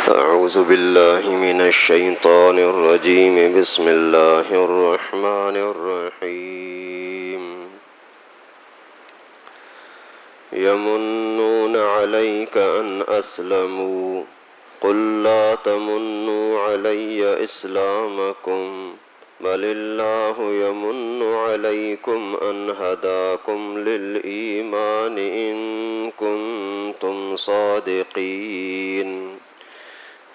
أعوذ بالله من الشيطان الرجيم بسم الله الرحمن الرحيم يمنون عليك أن أسلموا قل لا تمنوا علي إسلامكم بل الله يمن عليكم أن هداكم للإيمان إن كنتم صادقين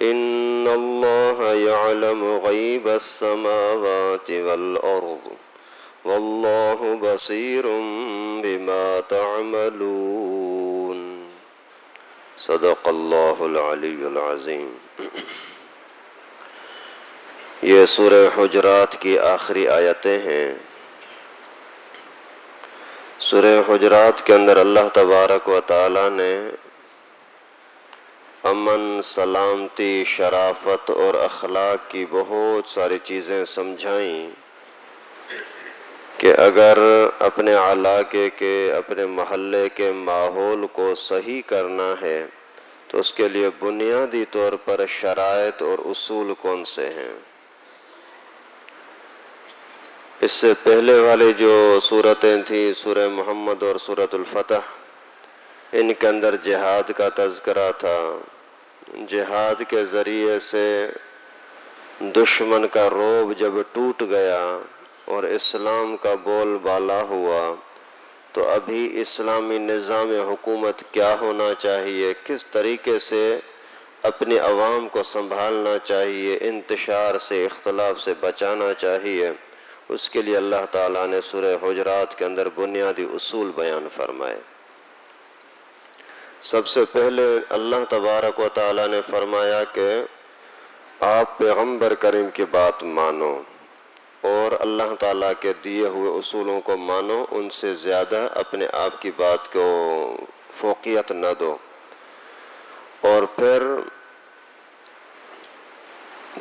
إن الله يعلم غيب السماوات والأرض والله بصير بما تعملون صدق اللہ العلی العظیم۔ یہ سورہ حجرات کی آخری آیتیں ہیں۔ سورہ حجرات کے اندر اللہ تبارک و تعالی نے امن، سلامتی، شرافت اور اخلاق کی بہت ساری چیزیں سمجھائیں کہ اگر اپنے علاقے کے، اپنے محلے کے ماحول کو صحیح کرنا ہے تو اس کے لیے بنیادی طور پر شرائط اور اصول کون سے ہیں۔ اس سے پہلے والی جو سورتیں تھیں، سورہ محمد اور سورۃ الفتح، ان کے اندر جہاد کا تذکرہ تھا۔ جہاد کے ذریعے سے دشمن کا رعب جب ٹوٹ گیا اور اسلام کا بول بالا ہوا تو ابھی اسلامی نظام حکومت کیا ہونا چاہیے، کس طریقے سے اپنی عوام کو سنبھالنا چاہیے، انتشار سے، اختلاف سے بچانا چاہیے، اس کے لیے اللہ تعالیٰ نے سورہ حجرات کے اندر بنیادی اصول بیان فرمائے۔ سب سے پہلے اللہ تبارک و تعالیٰ نے فرمایا کہ آپ پیغمبر کریم کی بات مانو اور اللہ تعالیٰ کے دیے ہوئے اصولوں کو مانو، ان سے زیادہ اپنے آپ کی بات کو فوقیت نہ دو۔ اور پھر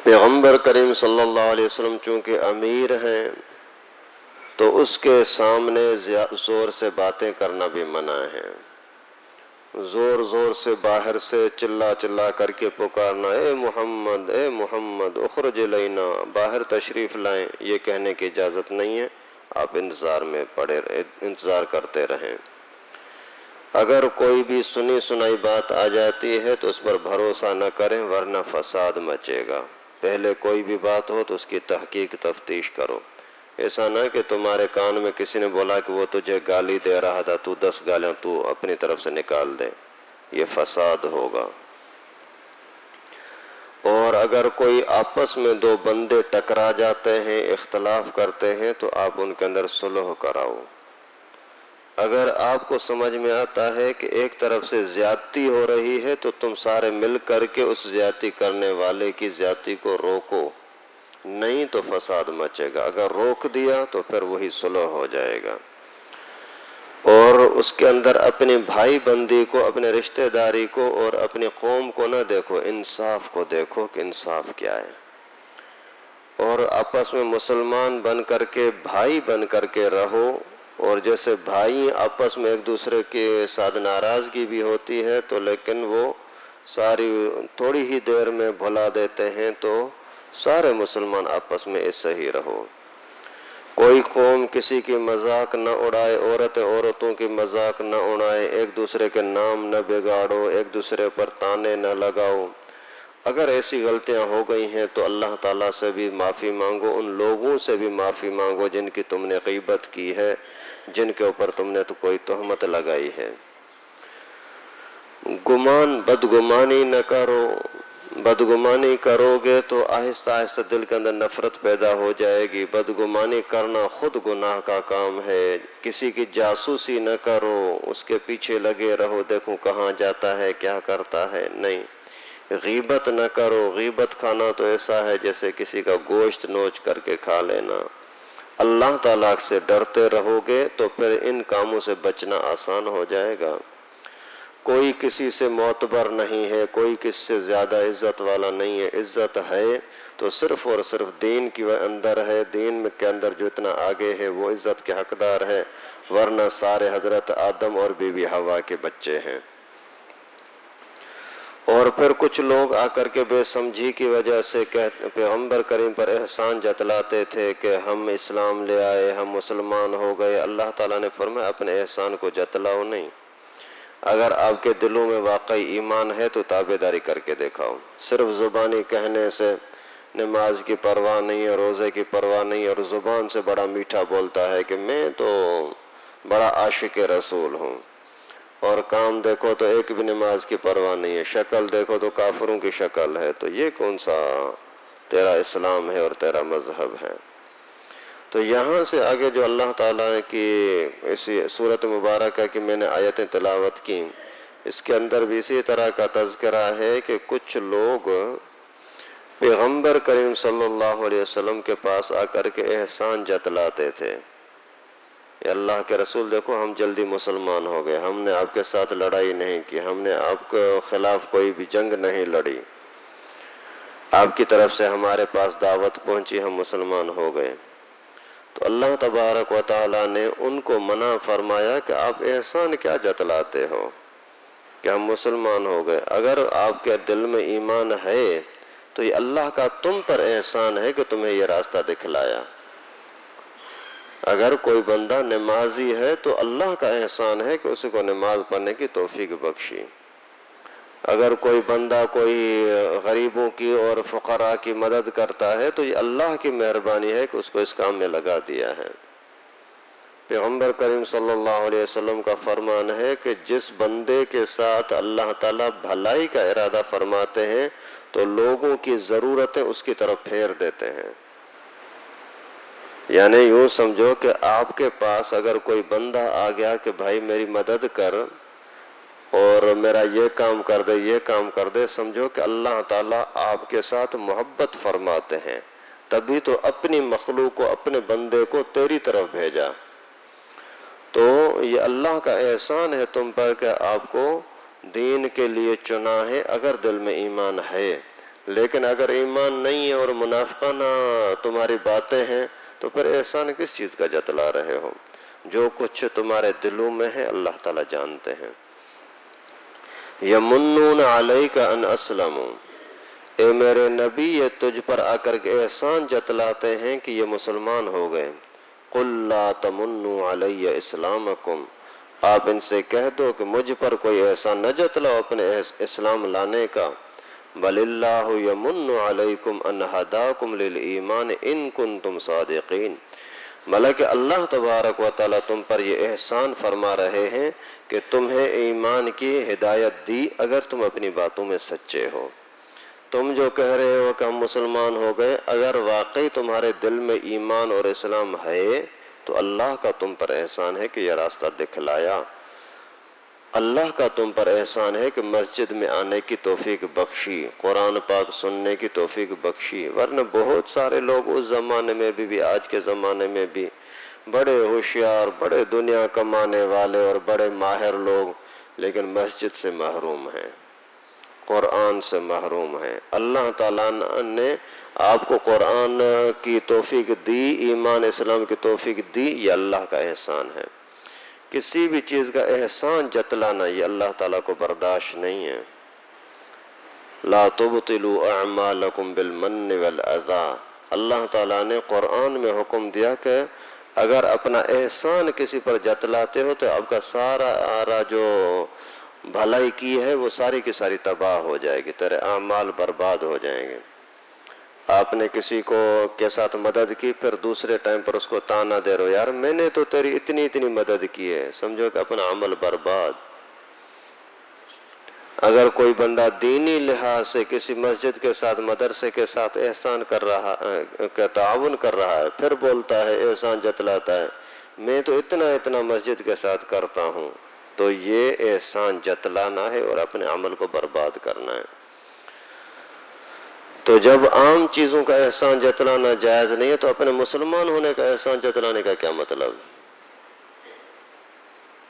پیغمبر کریم صلی اللہ علیہ وسلم چونکہ امیر ہیں تو اس کے سامنے زور سے باتیں کرنا بھی منع ہے۔ زور زور سے باہر سے چلا چلا کر کے پکارنا، اے محمد اخرج الینا، باہر تشریف لائیں، یہ کہنے کی اجازت نہیں ہے۔ آپ انتظار کرتے رہیں۔ اگر کوئی بھی سنی سنائی بات آ جاتی ہے تو اس پر بھروسہ نہ کریں ورنہ فساد مچے گا۔ پہلے کوئی بھی بات ہو تو اس کی تحقیق تفتیش کرو۔ ایسا نہ کہ تمہارے کان میں کسی نے بولا کہ وہ تجھے گالی دے رہا تھا، تو 10 گالیاں تو اپنی طرف سے نکال دے، یہ فساد ہوگا۔ اور اگر کوئی آپس میں دو بندے ٹکرا جاتے ہیں، اختلاف کرتے ہیں تو آپ ان کے اندر صلح کراؤ۔ اگر آپ کو سمجھ میں آتا ہے کہ ایک طرف سے زیادتی ہو رہی ہے تو تم سارے مل کر کے اس زیادتی کرنے والے کی زیادتی کو روکو، نہیں تو فساد مچے گا۔ اگر روک دیا تو پھر وہی صلح ہو جائے گا۔ اور اس کے اندر اپنی بھائی بندی کو، اپنے رشتہ داری کو اور اپنی قوم کو نہ دیکھو، انصاف کو دیکھو کہ انصاف کیا ہے۔ اور آپس میں مسلمان بن کر کے، بھائی بن کر کے رہو۔ اور جیسے بھائی آپس میں ایک دوسرے کے ساتھ ناراضگی بھی ہوتی ہے تو لیکن وہ ساری تھوڑی ہی دیر میں بھلا دیتے ہیں، تو سارے مسلمان آپس میں ایسے ہی رہو۔ کوئی قوم کسی کی مذاق نہ اڑائے، عورتیں عورتوں کی مذاق نہ اڑائے، ایک دوسرے کے نام نہ بگاڑو، ایک دوسرے پر تانے نہ لگاؤ۔ اگر ایسی غلطیاں ہو گئی ہیں تو اللہ تعالیٰ سے بھی معافی مانگو، ان لوگوں سے بھی معافی مانگو جن کی تم نے غیبت کی ہے، جن کے اوپر تم نے تو کوئی تہمت لگائی ہے۔ بدگمانی نہ کرو۔ بدگمانی کرو گے تو آہستہ آہستہ دل کے اندر نفرت پیدا ہو جائے گی۔ بدگمانی کرنا خود گناہ کا کام ہے۔ کسی کی جاسوسی نہ کرو، اس کے پیچھے لگے رہو، دیکھو کہاں جاتا ہے، کیا کرتا ہے، نہیں۔ غیبت نہ کرو۔ غیبت کھانا تو ایسا ہے جیسے کسی کا گوشت نوچ کر کے کھا لینا۔ اللہ تعالیٰ سے ڈرتے رہو گے تو پھر ان کاموں سے بچنا آسان ہو جائے گا۔ کوئی کسی سے معتبر نہیں ہے، کوئی کسی سے زیادہ عزت والا نہیں ہے۔ عزت ہے تو صرف اور صرف دین کی اندر ہے، دین کے اندر جو اتنا آگے ہے وہ عزت کے حقدار ہے، ورنہ سارے حضرت آدم اور بی بی حوا کے بچے ہیں۔ اور پھر کچھ لوگ آ کر کے بے سمجھی کی وجہ سے پیغمبر کریم پر احسان جتلاتے تھے کہ ہم اسلام لے آئے، ہم مسلمان ہو گئے۔ اللہ تعالیٰ نے فرمایا اپنے احسان کو جتلاؤ نہیں، اگر آپ کے دلوں میں واقعی ایمان ہے تو تابعداری کر کے دکھاؤ۔ صرف زبانی کہنے سے نماز کی پرواہ نہیں ہے، روزے کی پرواہ نہیں، اور زبان سے بڑا میٹھا بولتا ہے کہ میں تو بڑا عاشق رسول ہوں، اور کام دیکھو تو ایک بھی نماز کی پرواہ نہیں ہے، شکل دیکھو تو کافروں کی شکل ہے، تو یہ کون سا تیرا اسلام ہے اور تیرا مذہب ہے؟ تو یہاں سے آگے جو اللہ تعالیٰ کی اسی سورۃ مبارکہ کی میں نے آیتیں تلاوت کی، اس کے اندر بھی اسی طرح کا تذکرہ ہے کہ کچھ لوگ پیغمبر کریم صلی اللہ علیہ وسلم کے پاس آ کر کے احسان جتلاتے تھے، یا اللہ کے رسول دیکھو ہم جلدی مسلمان ہو گئے، ہم نے آپ کے ساتھ لڑائی نہیں کی، ہم نے آپ کے خلاف کوئی بھی جنگ نہیں لڑی، آپ کی طرف سے ہمارے پاس دعوت پہنچی، ہم مسلمان ہو گئے۔ تو اللہ تبارک و تعالیٰ نے ان کو منع فرمایا کہ آپ احسان کیا جتلاتے ہو کہ ہم مسلمان ہو گئے؟ اگر آپ کے دل میں ایمان ہے تو یہ اللہ کا تم پر احسان ہے کہ تمہیں یہ راستہ دکھلایا۔ اگر کوئی بندہ نمازی ہے تو اللہ کا احسان ہے کہ اس کو نماز پڑھنے کی توفیق بخشی۔ اگر کوئی بندہ کوئی غریبوں کی اور فقراء کی مدد کرتا ہے تو یہ اللہ کی مہربانی ہے کہ اس کو اس کام میں لگا دیا ہے۔ پیغمبر کریم صلی اللہ علیہ وسلم کا فرمان ہے کہ جس بندے کے ساتھ اللہ تعالیٰ بھلائی کا ارادہ فرماتے ہیں تو لوگوں کی ضرورتیں اس کی طرف پھیر دیتے ہیں۔ یعنی یوں سمجھو کہ آپ کے پاس اگر کوئی بندہ آ گیا کہ بھائی میری مدد کر اور میرا یہ کام کر دے، یہ کام کر دے، سمجھو کہ اللہ تعالیٰ آپ کے ساتھ محبت فرماتے ہیں، تبھی تو اپنی مخلوق کو، اپنے بندے کو تیری طرف بھیجا۔ تو یہ اللہ کا احسان ہے تم پر کہ آپ کو دین کے لیے چنا ہے اگر دل میں ایمان ہے، لیکن اگر ایمان نہیں ہے اور منافقانہ تمہاری باتیں ہیں تو پھر احسان کس چیز کا جتلا رہے ہو؟ جو کچھ تمہارے دلوں میں ہے اللہ تعالیٰ جانتے ہیں۔ یمنون علیک ان اسلموا، اے میرے نبی یہ تجھ پر آ کر کے احسان جتلاتے ہیں کہ یہ مسلمان ہو گئے۔ قل لا تمنوا علی اسلامکم، آپ ان سے کہہ دو کہ مجھ پر کوئی احسان نہ جتلاؤ اپنے اسلام لانے کا، بل اللہ یمن علیکم ان ہداکم للایمان ان کنتم صادقین، بلکہ اللہ تبارک و تعالیٰ تم پر یہ احسان فرما رہے ہیں کہ تمہیں ایمان کی ہدایت دی اگر تم اپنی باتوں میں سچے ہو۔ تم جو کہہ رہے ہو کہ ہم مسلمان ہو گئے، اگر واقعی تمہارے دل میں ایمان اور اسلام ہے تو اللہ کا تم پر احسان ہے کہ یہ راستہ دکھلایا، اللہ کا تم پر احسان ہے کہ مسجد میں آنے کی توفیق بخشی، قرآن پاک سننے کی توفیق بخشی، ورنہ بہت سارے لوگ اس زمانے میں بھی آج کے زمانے میں بھی بڑے ہوشیار، بڑے دنیا کمانے والے اور بڑے ماہر لوگ، لیکن مسجد سے محروم ہیں، قرآن سے محروم ہیں۔ اللہ تعالیٰ نے آپ کو قرآن کی توفیق دی، ایمان اسلام کی توفیق دی، یہ اللہ کا احسان ہے۔ کسی بھی چیز کا احسان جتلانا یہ اللہ تعالیٰ کو برداشت نہیں ہے۔ لا تبطلوا اعمالکم بالمن والاذی، اللہ تعالیٰ نے قرآن میں حکم دیا کہ اگر اپنا احسان کسی پر جتلاتے ہو تو آپ کا سارا جو بھلائی کی ہے وہ ساری کی ساری تباہ ہو جائے گی، تیرے اعمال برباد ہو جائیں گے۔ آپ نے کسی کو کے ساتھ مدد کی، پھر دوسرے ٹائم پر اس کو تانا دے رہو، یار میں نے تو تیری اتنی مدد کی ہے، سمجھو کہ اپنا عمل برباد۔ اگر کوئی بندہ دینی لحاظ سے کسی مسجد کے ساتھ، مدرسے کے ساتھ احسان کر رہا ہے، تعاون کر رہا ہے، پھر بولتا ہے، احسان جتلاتا ہے، میں تو اتنا مسجد کے ساتھ کرتا ہوں، تو یہ احسان جتلانا ہے اور اپنے عمل کو برباد کرنا ہے۔ تو جب عام چیزوں کا احسان جتلانا جائز نہیں ہے تو اپنے مسلمان ہونے کا احسان جتلانے کا کیا مطلب؟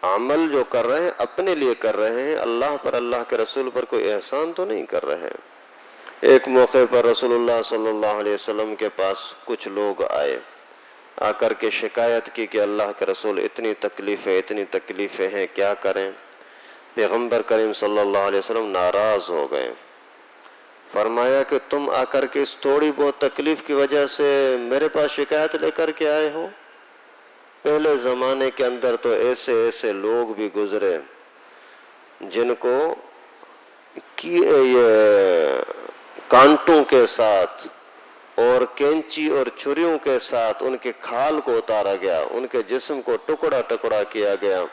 عمل جو کر رہے ہیں اپنے لیے کر رہے ہیں، اللہ پر، اللہ کے رسول پر کوئی احسان تو نہیں کر رہے ہیں۔ ایک موقع پر رسول اللہ صلی اللہ علیہ وسلم کے پاس کچھ لوگ آئے، آ کر کے شکایت کی کہ اللہ کے رسول اتنی تکلیفیں ہیں، کیا کریں؟ پیغمبر کریم صلی اللہ علیہ وسلم ناراض ہو گئے. فرمایا کہ تم آ کر کے اس تھوڑی بہت تکلیف کی وجہ سے میرے پاس شکایت لے کر کے آئے ہو؟ پہلے زمانے کے اندر تو ایسے ایسے لوگ بھی گزرے جن کو یہ کانٹوں کے ساتھ اور کینچی اور چھریوں کے ساتھ ان کے کھال کو اتارا گیا، ان کے جسم کو ٹکڑا ٹکڑا کیا گیا،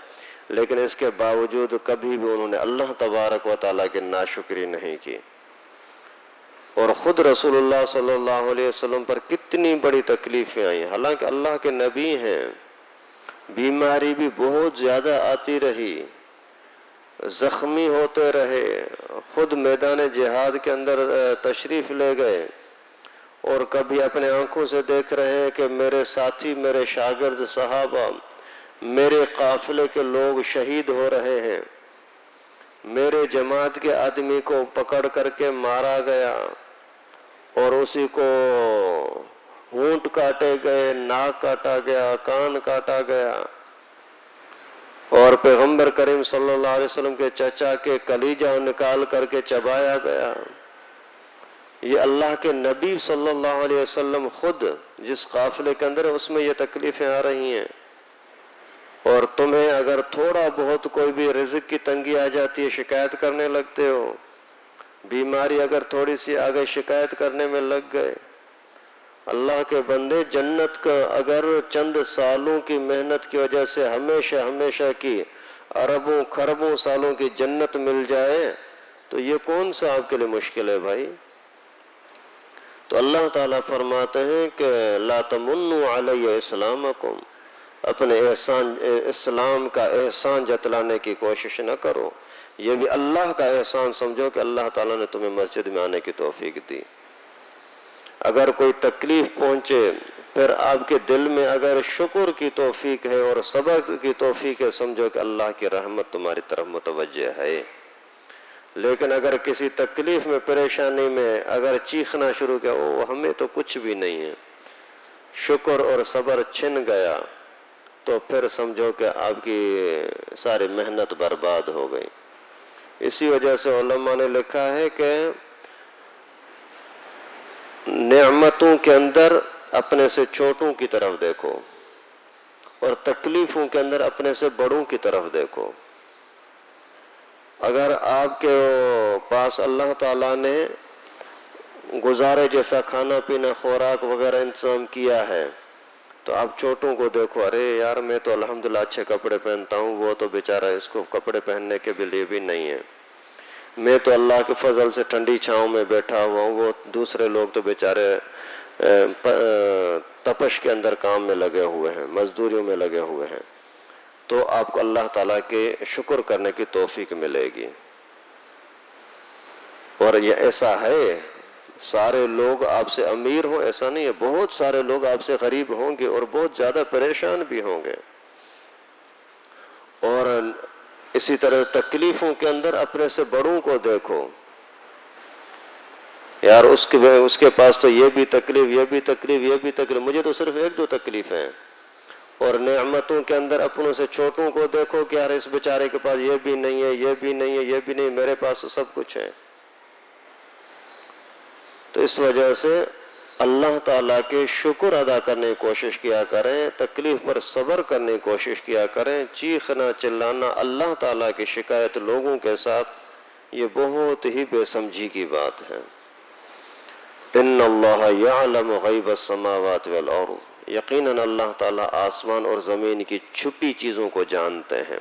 لیکن اس کے باوجود کبھی بھی انہوں نے اللہ تبارک و تعالیٰ کی ناشکری نہیں کی. اور خود رسول اللہ صلی اللہ علیہ وسلم پر کتنی بڑی تکلیفیں آئیں، حالانکہ اللہ کے نبی ہیں، بیماری بھی بہت زیادہ آتی رہی، زخمی ہوتے رہے، خود میدان جہاد کے اندر تشریف لے گئے اور کبھی اپنے آنکھوں سے دیکھ رہے ہیں کہ میرے ساتھی، میرے شاگرد صحابہ، میرے قافلے کے لوگ شہید ہو رہے ہیں، میرے جماعت کے آدمی کو پکڑ کر کے مارا گیا اور اسی کو ہونٹ کاٹے گئے، ناک کاٹا گیا، کان کاٹا گیا، اور پیغمبر کریم صلی اللہ علیہ وسلم کے چچا کے کلیجہ نکال کر کے چبایا گیا. یہ اللہ کے نبی صلی اللہ علیہ وسلم خود جس قافلے کے اندر اس میں یہ تکلیفیں آ رہی ہیں، اور تمہیں اگر تھوڑا بہت کوئی بھی رزق کی تنگی آ جاتی ہے شکایت کرنے لگتے ہو، بیماری اگر تھوڑی سی آ گئی شکایت کرنے میں لگ گئے. اللہ کے بندے، جنت کا اگر چند سالوں کی محنت کی وجہ سے ہمیشہ ہمیشہ کی اربوں خربوں سالوں کی جنت مل جائے تو یہ کون سا آپ کے لیے مشکل ہے بھائی؟ تو اللہ تعالیٰ فرماتے ہیں کہ لا تمنوا علی اسلامکم، اپنے اسلام کا احسان جتلانے کی کوشش نہ کرو، یہ بھی اللہ کا احسان سمجھو کہ اللہ تعالیٰ نے تمہیں مسجد میں آنے کی توفیق دی. اگر کوئی تکلیف پہنچے پھر آپ کے دل میں اگر شکر کی توفیق ہے اور صبر کی توفیق ہے، سمجھو کہ اللہ کی رحمت تمہاری طرف متوجہ ہے. لیکن اگر کسی تکلیف میں، پریشانی میں اگر چیخنا شروع کیا، او ہمیں تو کچھ بھی نہیں ہے، شکر اور صبر چھن گیا، تو پھر سمجھو کہ آپ کی ساری محنت برباد ہو گئی. اسی وجہ سے علماء نے لکھا ہے کہ نعمتوں کے اندر اپنے سے چھوٹوں کی طرف دیکھو اور تکلیفوں کے اندر اپنے سے بڑوں کی طرف دیکھو. اگر آپ کے پاس اللہ تعالیٰ نے گزارے جیسا کھانا پینا خوراک وغیرہ انتظام کیا ہے تو آپ چھوٹوں کو دیکھو، ارے یار میں تو الحمدللہ اچھے کپڑے پہنتا ہوں، وہ تو بیچارہ اس کو کپڑے پہننے کے لیے بھی نہیں ہے، میں تو اللہ کے فضل سے ٹھنڈی چھاؤں میں بیٹھا ہوا ہوں، وہ دوسرے لوگ تو بیچارے تپش کے اندر کام میں لگے ہوئے ہیں، مزدوریوں میں لگے ہوئے ہیں. تو آپ کو اللہ تعالیٰ کے شکر کرنے کی توفیق ملے گی. اور یہ ایسا ہے، سارے لوگ آپ سے امیر ہوں ایسا نہیں ہے، بہت سارے لوگ آپ سے غریب ہوں گے اور بہت زیادہ پریشان بھی ہوں گے. اور اسی طرح تکلیفوں کے اندر اپنے سے بڑوں کو دیکھو، یار اس کے پاس تو یہ بھی تکلیف، یہ بھی تکلیف، یہ بھی تکلیف، مجھے تو صرف ایک دو تکلیف ہیں. اور نعمتوں کے اندر اپنوں سے چھوٹوں کو دیکھو کہ یار اس بیچارے کے پاس یہ بھی نہیں ہے، یہ بھی نہیں ہے، یہ بھی نہیں، میرے پاس تو سب کچھ ہے. تو اس وجہ سے اللہ تعالیٰ کے شکر ادا کرنے کی کوشش کیا کریں، تکلیف پر صبر کرنے کی کوشش کیا کریں. چیخنا چلانا اللہ تعالیٰ کی شکایت لوگوں کے ساتھ، یہ بہت ہی بے سمجھی کی بات ہے. ان اللہ یعلم غیب السماوات والارض، یقیناً اللہ تعالیٰ آسمان اور زمین کی چھپی چیزوں کو جانتے ہیں.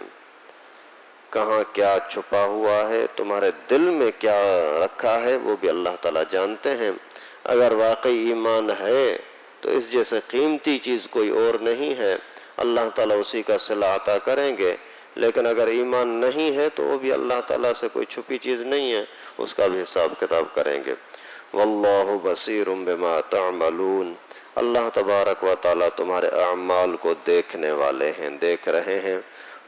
کہاں کیا چھپا ہوا ہے، تمہارے دل میں کیا رکھا ہے، وہ بھی اللہ تعالیٰ جانتے ہیں. اگر واقعی ایمان ہے تو اس جیسے قیمتی چیز کوئی اور نہیں ہے، اللہ تعالیٰ اسی کا صلہ عطا کریں گے. لیکن اگر ایمان نہیں ہے تو وہ بھی اللہ تعالیٰ سے کوئی چھپی چیز نہیں ہے، اس کا بھی حساب کتاب کریں گے. واللہ بصیر بما تعملون، اللہ تبارک و تعالیٰ تمہارے اعمال کو دیکھنے والے ہیں، دیکھ رہے ہیں.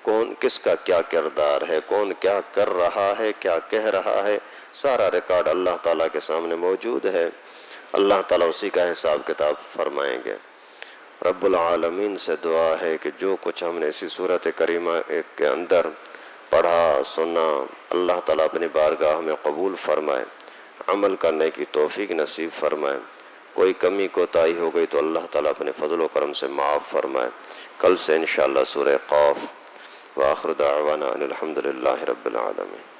کون کس کا کیا کردار ہے، کون کیا کر رہا ہے، کیا کہہ رہا ہے، سارا ریکارڈ اللہ تعالیٰ کے سامنے موجود ہے. اللہ تعالیٰ اسی کا حساب کتاب فرمائیں گے. رب العالمین سے دعا ہے کہ جو کچھ ہم نے اسی صورت کریمہ کے اندر پڑھا سنا اللہ تعالیٰ اپنی بارگاہ میں قبول فرمائے، عمل کرنے کی توفیق نصیب فرمائے۔ کوئی کمی کوتاہی ہو گئی تو اللہ تعالیٰ اپنے فضل و کرم سے معاف فرمائے۔ کل سے انشاءاللہ سورہ قاف۔ وآخر دعوانا ان الحمد للہ رب العالمین۔